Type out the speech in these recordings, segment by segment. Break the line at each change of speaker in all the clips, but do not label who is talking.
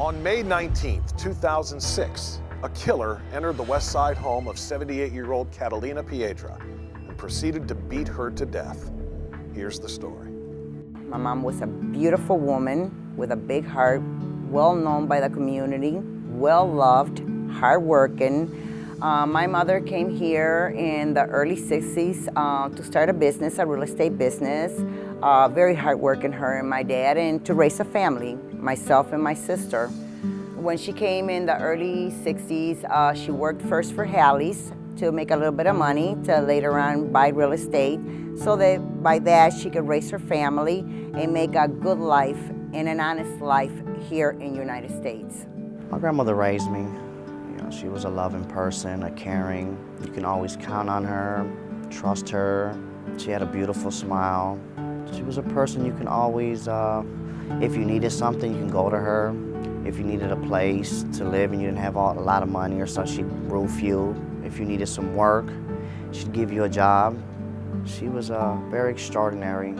On May 19, 2006, a killer entered the West Side home of 78-year-old Catalina Piedra and proceeded to beat her to death. Here's the story.
My mom was a beautiful woman with a big heart, well known by the community, well loved, hardworking. My mother came here in the early 60s to start a business, a real estate business. Very hardworking, her and my dad, and to raise a family, myself and my sister. When she came in the early 60s, she worked first for Hallie's to make a little bit of money to later on buy real estate, so that by that she could raise her family and make a good life and an honest life here in the United States.
My grandmother raised me. You know, she was a loving person, a caring. You can always count on her, trust her. She had a beautiful smile. She was a person you can always, if you needed something, you can go to her. If you needed a place to live and you didn't have a lot of money or something, she'd roof you. If you needed some work, she'd give you a job. She was a very extraordinary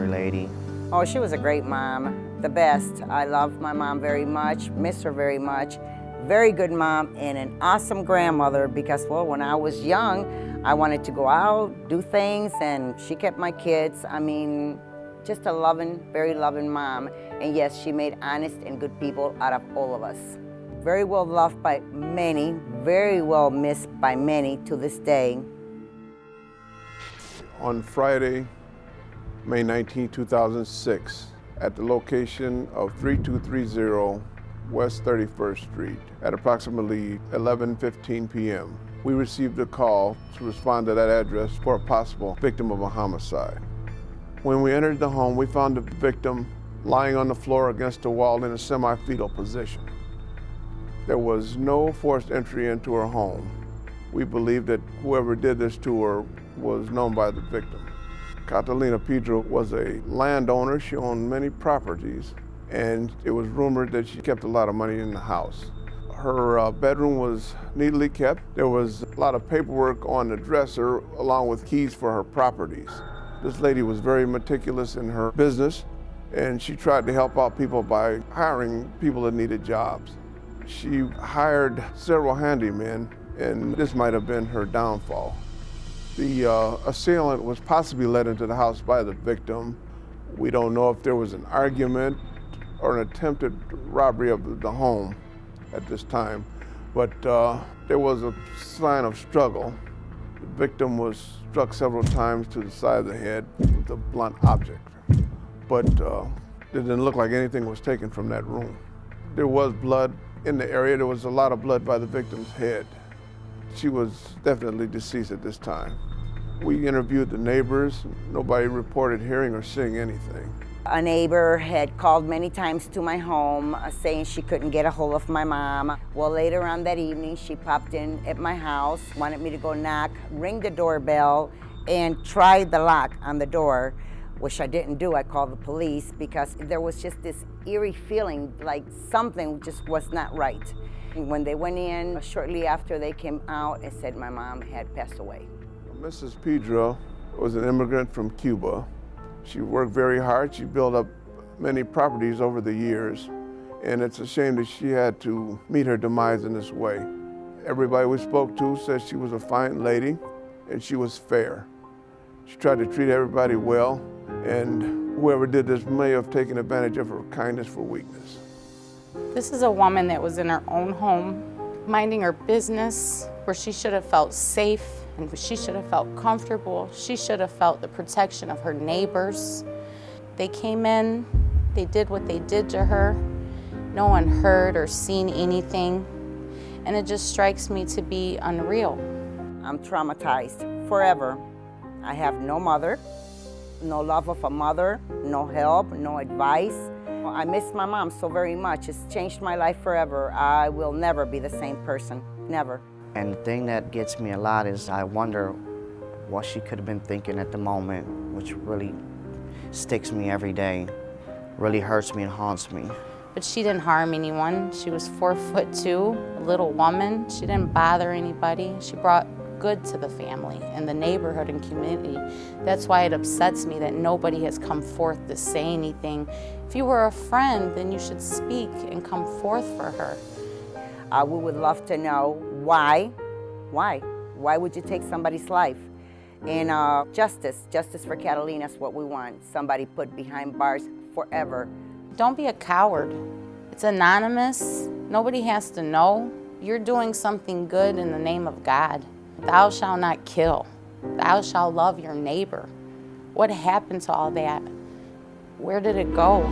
lady.
Oh, she was a great mom, the best. I love my mom very much, miss her very much. Very good mom and an awesome grandmother because, well, when I was young, I wanted to go out, do things, and she kept my kids. I mean, just a loving, very loving mom. And yes, she made honest and good people out of all of us. Very well loved by many, very well missed by many to this day.
On Friday, May 19, 2006, at the location of 3230 West 31st Street at approximately 11:15 p.m. We received a call to respond to that address for a possible victim of a homicide. When we entered the home, we found the victim lying on the floor against the wall in a semi-fetal position. There was no forced entry into her home. We believe that whoever did this to her was known by the victim. Catalina Piedra was a landowner. She owned many properties, and it was rumored that she kept a lot of money in the house. Her bedroom was neatly kept. There was a lot of paperwork on the dresser along with keys for her properties. This lady was very meticulous in her business, and she tried to help out people by hiring people that needed jobs. She hired several handymen, and this might have been her downfall. The assailant was possibly led into the house by the victim. We don't know if there was an argument or an attempted robbery of the home at this time, but there was a sign of struggle. The victim was struck several times to the side of the head with a blunt object, but it didn't look like anything was taken from that room. There was blood in the area. There was a lot of blood by the victim's head. She was definitely deceased at this time. We interviewed the neighbors. Nobody reported hearing or seeing anything.
A neighbor had called many times to my home saying she couldn't get a hold of my mom. Well, later on that evening, she popped in at my house, wanted me to go knock, ring the doorbell, and try the lock on the door, which I didn't do. I called the police because there was just this eerie feeling like something just was not right. When they went in, shortly after they came out, it said my mom had passed away.
Mrs. Piedra was an immigrant from Cuba. She worked very hard. She built up many properties over the years, and it's a shame that she had to meet her demise in this way. Everybody we spoke to said she was a fine lady, and she was fair. She tried to treat everybody well, and whoever did this may have taken advantage of her kindness for weakness.
This is a woman that was in her own home, minding her business, where she should have felt safe and she should have felt comfortable. She should have felt the protection of her neighbors. They came in, they did what they did to her. No one heard or seen anything, and it just strikes me to be unreal.
I'm traumatized forever. I have no mother, no love of a mother, no help, no advice. I miss my mom so very much. It's changed my life forever. I will never be the same person, never.
And the thing that gets me a lot is I wonder what she could have been thinking at the moment, which really sticks me every day, really hurts me and haunts me.
But she didn't harm anyone. She was 4'2", a little woman. She didn't bother anybody. She brought good to the family and the neighborhood and community. That's why it upsets me that nobody has come forth to say anything. If you were a friend, then you should speak and come forth for her.
We would love to know why. Why would you take somebody's life? And justice for Catalina is what we want. Somebody put behind bars forever.
Don't be a coward. It's anonymous. Nobody has to know. You're doing something good in the name of God. Thou shalt not kill. Thou shalt love your neighbor. What happened to all that? Where did it go?